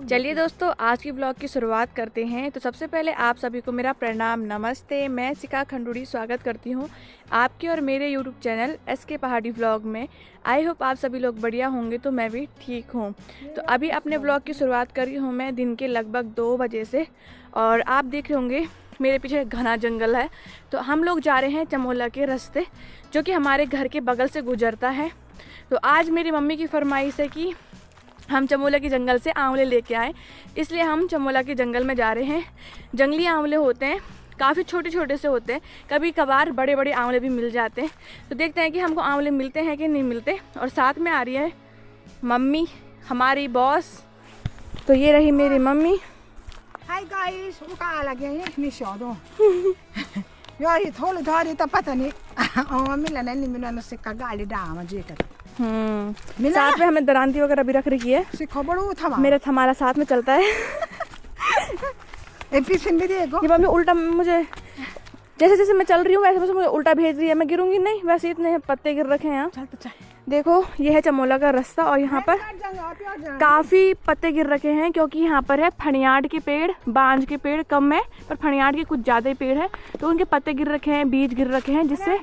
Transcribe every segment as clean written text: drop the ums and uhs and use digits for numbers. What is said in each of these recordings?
चलिए दोस्तों, आज की ब्लॉग की शुरुआत करते हैं। तो सबसे पहले आप सभी को मेरा प्रणाम, नमस्ते। मैं शिखा खंडूड़ी स्वागत करती हूँ आपके और मेरे यूट्यूब चैनल SK पहाड़ी व्लॉग में। आई होप आप सभी लोग बढ़िया होंगे, तो मैं भी ठीक हूँ। तो अभी अपने ब्लॉग की शुरुआत करी हूँ मैं दिन के लगभग 2 बजे से, और आप देख रहे होंगे मेरे पीछे घना जंगल है। तो हम लोग जा रहे हैं चमोला के रास्ते, जो कि हमारे घर के बगल से गुजरता है। तो आज मेरी मम्मी की फरमाइश है कि हम चमोला के जंगल से आंवले लेके आए, इसलिए हम चमोला के जंगल में जा रहे हैं। जंगली आंवले होते हैं, काफ़ी छोटे छोटे से होते हैं, कभी कभार बड़े बड़े आंवले भी मिल जाते हैं। तो देखते हैं कि हमको आंवले मिलते हैं कि नहीं मिलते। और साथ में आ रही है मम्मी, हमारी बॉस। तो ये रही मेरी मम्मी। हाय गाइस, वो कहाँ लगे हैं इतनी शौदों यार, ये थोड़ी धारी तो पता नहीं और मिला नहीं मिला न सिक्का गाड़ी डामा जेकर साथ में हमें दरांती वगैरह भी रख रखी है। सिक्का बड़ू था मेरा हमारा साथ में चलता है। ए पीछे भी देखो, ये मम्मी उल्टा मुझे जैसे जैसे मैं चल रही हूँ वैसे वैसे मुझे उल्टा भेज रही है। मैं गिरूंगी नहीं, वैसे इतने पत्ते गिर रखे हैं यहाँ। चल तो चल। देखो, ये है चमोला का रास्ता, और यहाँ पर काफ़ी पत्ते गिर रखे हैं, क्योंकि यहाँ पर है फणियाड के पेड़। बांज के पेड़ कम है, पर फणियाड के कुछ ज़्यादा ही पेड़ है, तो उनके पत्ते गिर रखे हैं, बीज गिर रखे हैं, जिससे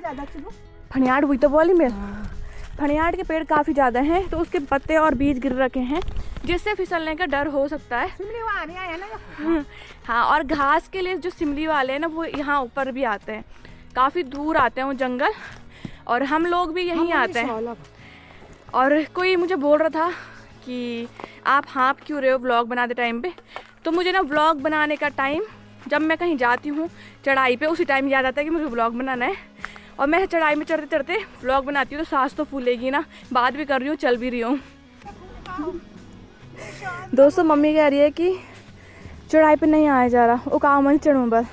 फणियाड हुई तो बोली मेरे फणियाड के पेड़ काफ़ी ज़्यादा हैं, तो उसके पत्ते और बीज गिर रखे हैं, जिससे फिसलने का डर हो सकता है। हाँ, और घास के लिए जो सिमली वाले हैं ना, वो यहाँ ऊपर भी आते हैं, काफ़ी दूर आते हैं वो जंगल, और हम लोग भी यहीं आते हैं। और कोई मुझे बोल रहा था कि आप हाँप क्यों रहे हो व्लॉग बनाते टाइम पे। तो मुझे ना व्लॉग बनाने का टाइम, जब मैं कहीं जाती हूँ चढ़ाई पे, उसी टाइम याद आता है कि मुझे व्लॉग बनाना है। और मैं चढ़ाई में चढ़ते चढ़ते व्लॉग बनाती हूँ, तो सांस तो फूलेगी ना, बात भी कर रही हूँ, चल भी रही हूँ। दोस्तों, मम्मी कह रही है कि चढ़ाई पे नहीं आया जा रहा, वो काम नहीं चढ़ूँ बस।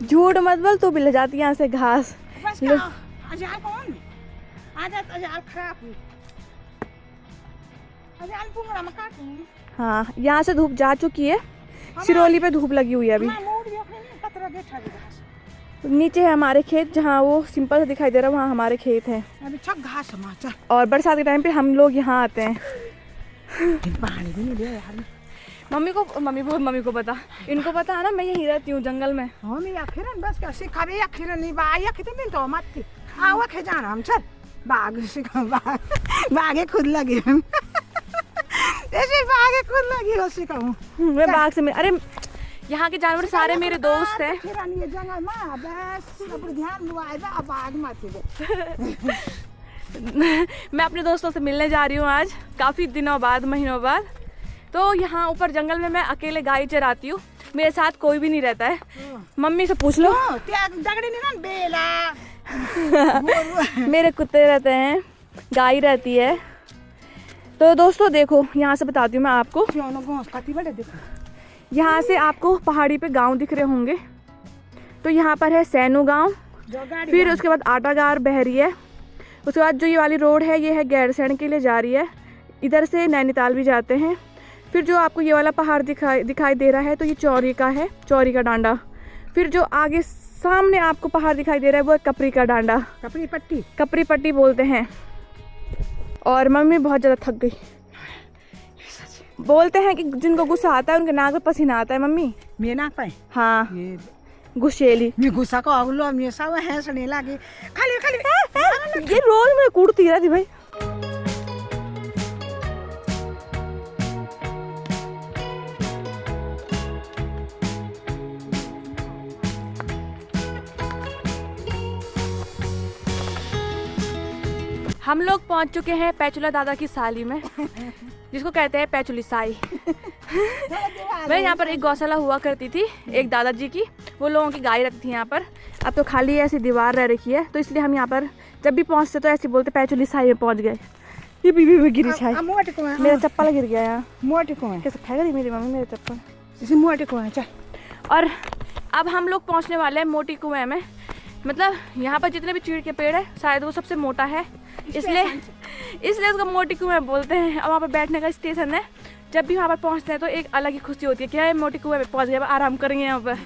झूठ मत बोल, तू भी ले जाती है यहाँ से घास। हाँ, यहाँ से धूप जा चुकी है, सिरोली पे धूप लगी हुई है अभी। नीचे है हमारे खेत, जहाँ वो सिंपल से दिखाई दे रहा है, वहाँ हमारे खेत है। और बरसात के टाइम पे हम लोग यहाँ आते हैं। मम्मी को पता, इनको पता है ना, मैं यहीं रहती हूँ जंगल में। बागे खुद लगी ऐसे बागे खुद लगी हो सिखाऊं मैं बाग से अरे यहाँ के जानवर सारे मेरे दोस्त हैं। मैं अपने दोस्तों से मिलने जा रही हूँ आज, काफ़ी दिनों बाद, महीनों बाद। तो यहाँ ऊपर जंगल में मैं अकेले गाय चराती हूँ, मेरे साथ कोई भी नहीं रहता है। मम्मी से पूछ लो। मेरे कुत्ते रहते हैं, गाय रहती है। तो दोस्तों देखो, यहाँ से बताती हूँ मैं आपको। यहाँ से आपको पहाड़ी पे गांव दिख रहे होंगे। तो यहाँ पर है सैनू गांव, फिर उसके बाद आटागार बहरी है, उसके बाद जो ये वाली रोड है ये है गैरसैंण के लिए जा रही है, इधर से नैनीताल भी जाते हैं। फिर जो आपको ये वाला पहाड़ दिखाई दे रहा है, तो ये चौरी का है, चौरी का डांडा। फिर जो आगे सामने आपको पहाड़ दिखाई दे रहा है वो है कपरी का डांडा, कपरी पट्टी बोलते हैं। और मम्मी बहुत ज़्यादा थक गई। बोलते हैं कि जिनको गुस्सा आता है उनके नाक पे पसीना आता है। मम्मी मेरे नाक पे? हाँ, गुस्सेली। मैं गुस्सा को अगलो मैं सब हंसने लगी। खाली ये रोज मैं कूटती रहती भाई। हम लोग पहुंच चुके हैं पैचुला दादा की साली में, जिसको कहते हैं पैचुली साई। मैं यहाँ पर एक गौशाला हुआ करती थी एक दादाजी की, वो लोगों की गाय रखती थी यहाँ पर। अब तो खाली ऐसी दीवार रह रखी है, तो इसलिए हम यहाँ पर जब भी पहुँचते तो ऐसे बोलते पैचुली साई में पहुँच गए। ये बीबी में गिरी छाई, मेरा चप्पल गिर गया यहाँ। मोटे को है कैसे खाएगा मेरी मम्मी मेरे चप्पल, इसे मोटे को है। चल, और अब हम लोग पहुँचने वाले हैं मोटी कुएं में। मतलब यहाँ पर जितने भी चीड़ के पेड़ है, शायद वो सबसे मोटा है, इसलिए उसको मोटी कुएं बोलते हैं। और वहाँ पर बैठने का स्टेशन है, जब भी वहाँ पर पहुँचते हैं तो एक अलग ही खुशी होती है कि मोटी कुएं पे पहुँच गए, आराम करेंगे यहाँ पर।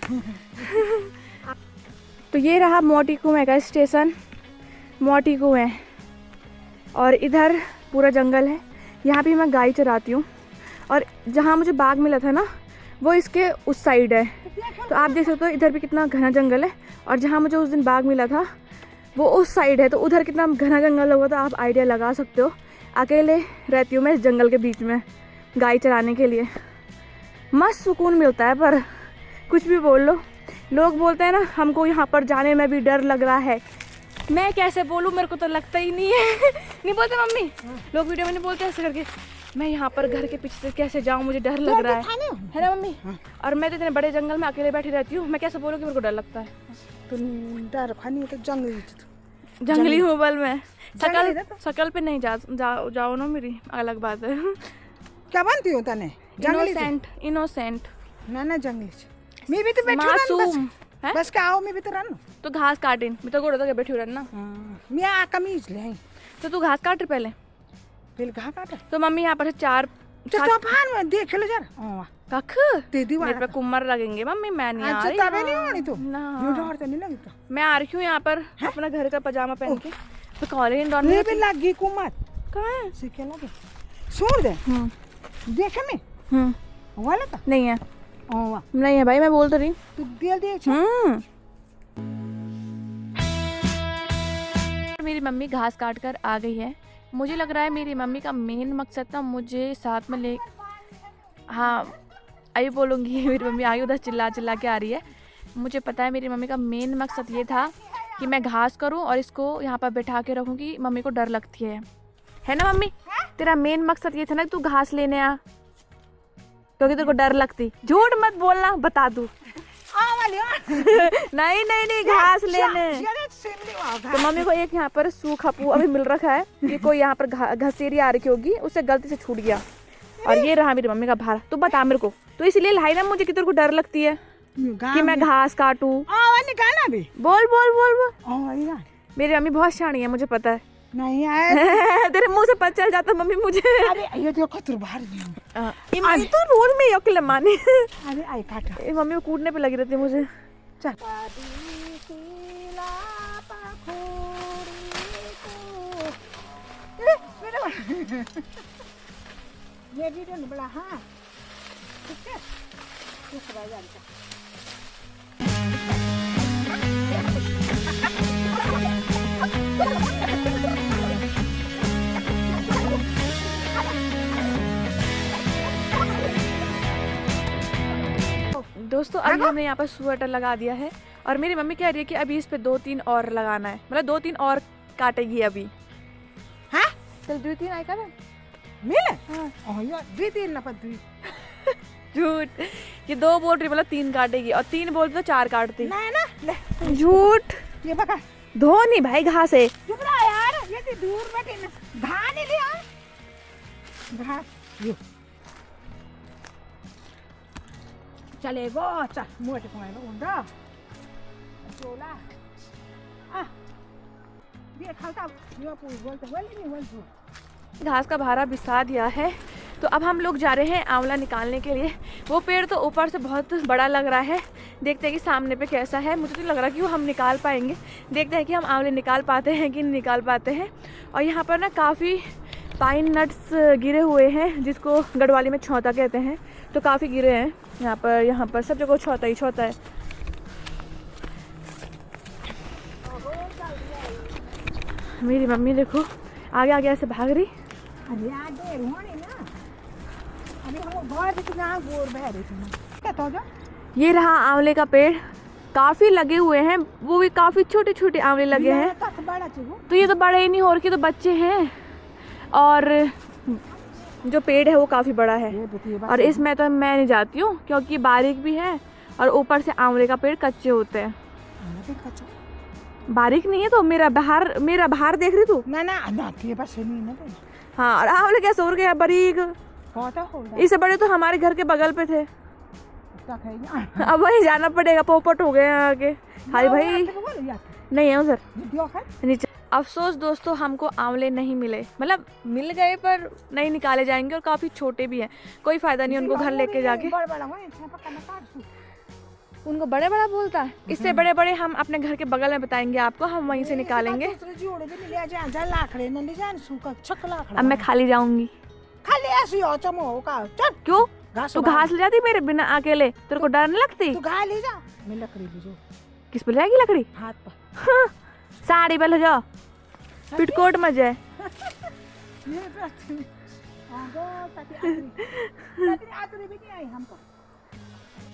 तो ये रहा मोटी कुएं का स्टेशन। मोटी को है। और इधर पूरा जंगल है, यहाँ भी मैं गाय चराती हूँ। और जहाँ मुझे बाग मिला था ना वो इसके उस साइड है, तो आप देख सकते हो इधर भी कितना घना जंगल है। और जहाँ मुझे उस दिन बाग मिला था वो उस साइड है, तो उधर कितना घना जंगल होगा तो आप आइडिया लगा सकते हो। अकेले रहती हूँ मैं इस जंगल के बीच में गाय चराने के लिए, मस्त सुकून मिलता है। पर कुछ भी बोल लो, लोग बोलते हैं ना हमको यहाँ पर जाने में भी डर लग रहा है। मैं कैसे बोलूँ, मेरे को तो लगता ही नहीं है। नहीं बोलते मम्मी, लोग वीडियो में नहीं बोलते ऐसे करके। मैं यहाँ पर घर के पीछे से कैसे जाऊँ, मुझे डर लग रहा है ना मम्मी। और मैं तो इतने बड़े जंगल में अकेले बैठी रहती हूँ, मैं कैसे बोलूँ कि मेरे को डर लगता है। तो डर खानी तो जंगली मोबाइल में शकल पे नहीं जाओ ना, मेरी अलग बात है। क्या बनती हो तने? इनोसेंट ना जंगली मैं भी तो बैठी मासूम है। बस का आओ मैं भी तो रहना तो घास काटिन, मैं तो गोड़ो तो बैठी रहना। मैं आ कमीज ले तो तू घास काट पहले घास काटा। तो मम्मी यहाँ पर 4 तूफान में देख लो जरा कख दीदी मेरे पे कुम्मर लगेंगे मम्मी। मैं नहीं आ रही नहीं होनी तो ना, डर तो नहीं लगता। मैं आ रही हूँ यहाँ पर अपना घर का पजामा पहन के। तो कॉलेज डॉन में भी लगी कुम्मर कहाँ है? सीखे लगे सुन दे देखे में वाला था नहीं है वाह नहीं है भाई, मैं बोल तो रही। तू दिल दे मेरी मम्मी घास काट कर आ गई है। मुझे लग रहा है मेरी मम्मी का मेन मकसद था मुझे साथ में ले, हाँ आई बोलूँगी मेरी मम्मी आई उधर चिल्ला चिल्ला के आ रही है। मुझे पता है मेरी मम्मी का मेन मकसद ये था कि मैं घास करूं और इसको यहाँ पर बैठा के रखूं कि मम्मी को डर लगती है ना मम्मी? तेरा मेन मकसद ये था ना कि तू घास लेने आ क्योंकि तेरे को डर लगती। झूठ मत बोलना, बता दूं। नहीं घास लेने। तो मम्मी को एक यहाँ पर सूखा पू अभी मिल रखा है, ये कोई यहाँ पर घसेरी आ रखी होगी, उससे गलती से छूट गया और ये रहा मेरी मम्मी का भार। तू बता मेरे को, तो इसलिए लाई ना मुझे कि तेरे को डर लगती है कि मैं घास काटूं। बोल बोल बोल बोल। मेरी मम्मी बहुत शानी है, मुझे पता है। नहीं आया तेरे मुंह से पता चल जाता मम्मी मुझे। अरे ये देखो तू बाहर नहीं तो रोड में अकेले माने। अरे आई काटा मम्मी को कूटने पे लगी रहती है मुझे। चल ये वीडियो नहीं बड़ा हाँ ठीक है दूसरा यार दोस्तों अभी हमने यहाँ पर स्वेटर लगा दिया है और मेरी मम्मी कह रही है कि अभी इस पे 2-3 और लगाना है, मतलब 2-3 और काटेगी अभी। हाँ चल 2-3 आएगा ना मिले हाँ यार 2-3 ना पर झूठ, ये 2 बोल रही मतलब 3 काटेगी और 3 बोल तो 4 काटती। नहीं ना ले झूठ, ये बका धो नहीं भाई घास है। चुप रहा यार, ये दूर बैठे ना घास नहीं ले यार घास ये चलेगा। चल मोटे कमाएगा उंडा चोला आ ये खाता ये पूरी बोलते नहीं बोलते। घास का भारा बिछा दिया है, तो अब हम लोग जा रहे हैं आंवला निकालने के लिए। वो पेड़ तो ऊपर से बहुत बड़ा लग रहा है, देखते हैं कि सामने पे कैसा है। मुझे तो लग रहा है कि वो हम निकाल पाएंगे, देखते हैं कि हम आंवले निकाल पाते हैं कि नहीं निकाल पाते हैं। और यहाँ पर ना काफ़ी पाइन नट्स गिरे हुए हैं, जिसको गढ़वाली में छौता कहते हैं, तो काफ़ी गिरे हैं यहाँ पर सब जगह छौता ही छौता है। मेरी मम्मी देखो आगे आगे ऐसे भाग रही। अरे यार देर होनी ना, अभी हम बहुत इतना गोर बह रही थी ना क्या तो जा। ये रहा आंवले का पेड़, काफ़ी लगे हुए हैं, वो भी काफ़ी छोटे छोटे आंवले लगे हैं। तो ये तो बड़े ही नहीं हो रखे, तो बच्चे हैं। और जो पेड़ है वो काफ़ी बड़ा है और इसमें तो मैं नहीं जाती हूँ क्योंकि बारीक भी है और ऊपर से आंवले का पेड़ कच्चे होते हैं। बारीक नहीं है तो मेरा बाहर देख रही तू ना के पास नहीं ना। हाँ, और आंवले कैसे हो गया बारीक, इससे बड़े तो हमारे घर के बगल पे थे। अब वहीं जाना पड़ेगा, पोपट हो गए आगे। हाय भाई नहीं है उधर नीचे। अफसोस दोस्तों हमको आंवले नहीं मिले, मतलब मिल गए पर नहीं निकाले जाएंगे और काफ़ी छोटे भी हैं, कोई फ़ायदा नहीं उनको घर लेके जाके। उनको बड़े बड़ा बोलता है। इससे बड़े बड़े हम अपने घर के बगल में बताएंगे आपको, हम वहीं से निकालेंगे। अब मैं खाली जाऊंगी। क्यों? तू घास ले जाती मेरे बिना अकेले? तेरे को डर नहीं लगती? तू घास ले जा, मैं लकड़ी ले जाऊं। किस पे ले जाएगी लकड़ी? हाथ पर। साड़ी पे ले जाओ, पिटकोट में जाए।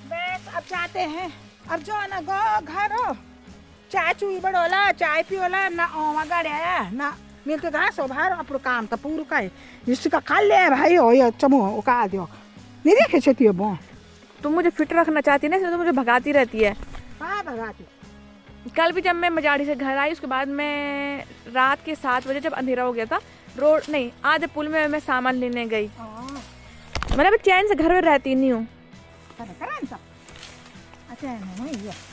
बस अब जाते हैं, अब जो ना गो घर हो, चाय चुई बड़ोला, चाय पियोला ना ओमा गड़िया ना मिलते घास हो बाहर अपनो काम तो पूरा का है। इसका खा ले भाई हो ये चमो उका दियो नहीं देखे छती बो। तुम मुझे फिट रखना चाहती है ना, इसलिए तो मुझे भगाती रहती है। हाँ भगाती। कल भी जब मैं मजाड़ी से घर आई, उसके बाद मैं रात के 7 बजे जब अंधेरा हो गया था, रोड नहीं आधे पुल में मैं सामान लेने गई। मैंने अभी चैन से घर में रहती नहीं हूँ।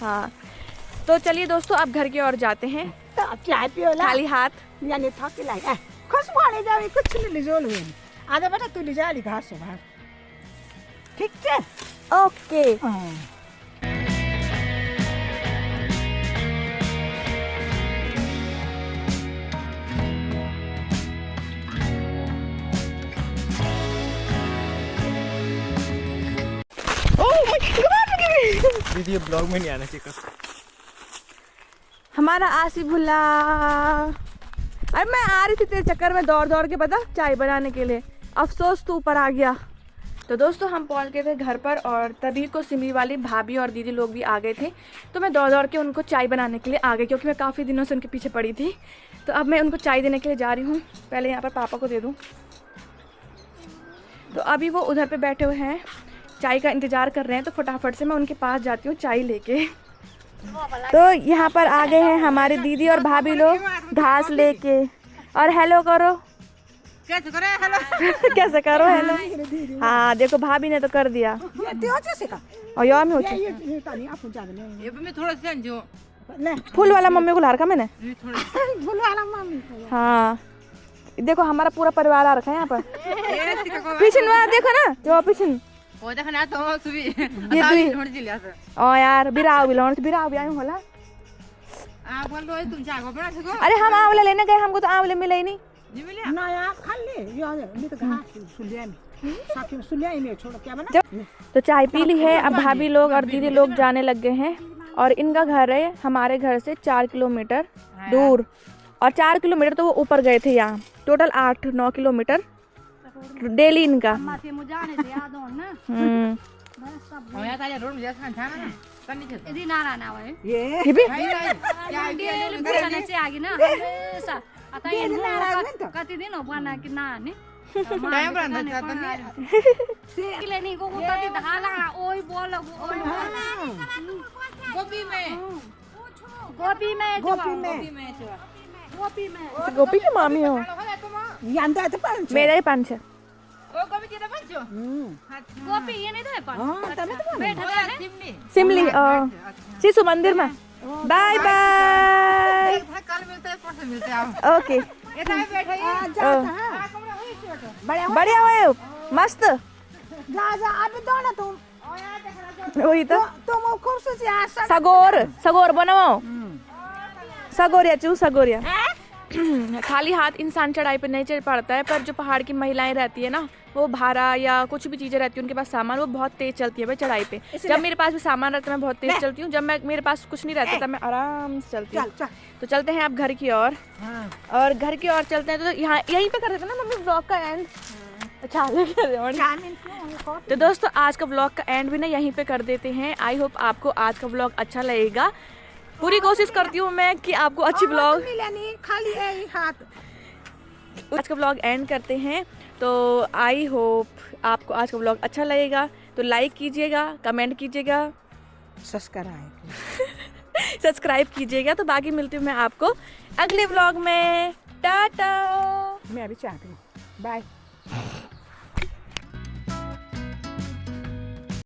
हाँ तो चलिए दोस्तों अब घर की ओर जाते हैं। तो अब चाय पियोला खाली हाथ यानी थकी लाए खुशबू आने जावे कुछ नहीं ले जोल हुए आधा बेटा तू ले जा ली घास से बाहर, ठीक है? ओके। दीदी ये ब्लॉग में नहीं आना चाहिए। हमारा आसिफ भुल्ला, अरे मैं आ रही थी तेरे चक्कर में दौड़ दौड़ के, पता चाय बनाने के लिए। अफसोस तू ऊपर आ गया। तो दोस्तों हम पहुंच गए थे घर पर और तभी को सिमरी वाली भाभी और दीदी लोग भी आ गए थे। तो मैं दौड़ दौड़ के उनको चाय बनाने के लिए आ गई, क्योंकि मैं काफ़ी दिनों से उनके पीछे पड़ी थी। तो अब मैं उनको चाय देने के लिए जा रही हूँ। पहले यहाँ पर पापा को दे दूँ। तो अभी वो उधर पे बैठे हुए हैं, चाय का इंतज़ार कर रहे हैं। तो फटाफट से मैं उनके पास जाती हूँ चाय लेके। तो यहाँ पर आ गए हैं हमारी दीदी और भाभी लोग घास लेके। और हेलो करो। कैसे करे हेलो? कैसे करो हेलो? हाँ देखो भाभी ने तो कर दिया। और यार मैं थोड़ा सा जो फूल वाला मम्मी को ला रखा मैंने। फूल वाला मम्मी। हाँ देखो हमारा पूरा परिवार आ रखा है यहाँ पर। पीछे वाला देखो ना, जो पीछे ओ देखना तो सुबह ये छोड़ दिया सर। ओ यार बिराव भी आए होला। आप बोल दो तुम जागो बना सको। अरे हम आंवला लेने गए, हमको तो आंवले मिले ही नहीं। जी मिला ना यार खा ले यार मैं तो घास सुलिया में साथी में सुलिया में छोड़ क्या बना। तो चाय पी ली है, अब भाभी लोग और दीदी लोग जाने लग गए हैं। और इनका घर है हमारे घर से 4 किलोमीटर दूर, और 4 किलोमीटर तो वो ऊपर गए थे। यहाँ टोटल 8-9 किलोमीटर डेली इनका। या ताजा रोड में जैसा खाना ना करनी चाहिए। यदि नारा ना भए ये भी डेली बुझाने चाहिँ आगे ना हमेशा आता है कति दिन हो बना कि ना नि टाइम रहता है किले नि को कति धाला ओइ बोल ओइ गोभी में गोपी में गोपी की मामी हो। यांदा तो पांच मेरा ही 5 है। ओ गोभी कितना बच्चो गोपी ये नहीं तो हां तमे तो बैठा है सिमली सिमली शिशु मंदिर में। Bye bye. कल मिलते हैं परसों मिलते हैं आप। ओके ये टाइम बैठे बढ़िया हो, मस्त। जा अब दो ना तुम वही तो तुम कुर्सी से आ सगोर बनाओ। सगोरिया खाली हाथ इंसान चढ़ाई पे नहीं चढ़ पाता है, पर जो पहाड़ की महिलाएं रहती है ना, वो भारा या कुछ भी चीजें रहती है उनके पास सामान, वो बहुत तेज चलती है भाई चढ़ाई पे। जब मेरे पास भी सामान रहता है मैं बहुत तेज चलती हूँ, जब मेरे पास कुछ नहीं रहता तब मैं आराम से चलती हूँ। तो चलते हैं आप घर की ओर। और घर की ओर चलते हैं तो यहाँ यहीं पे कर देते ना मम्मी ब्लॉग का एंड। अच्छा तो दोस्तों आज का ब्लॉग का एंड भी ना यहीं पे कर देते हैं। आई होप आपको आज का ब्लॉग अच्छा लगेगा। पूरी कोशिश करती हूँ मैं कि आपको अच्छी ब्लॉग खाली हाथ आज का ब्लॉग एंड करते हैं। तो आई होप आपको आज का ब्लॉग अच्छा लगेगा। तो लाइक कीजिएगा, कमेंट कीजिएगा, सब्सक्राइब कीजिएगा। तो बाकी मिलती हूँ मैं आपको अगले ब्लॉग में। टाटा। मैं अभी चाहती हूँ बाय।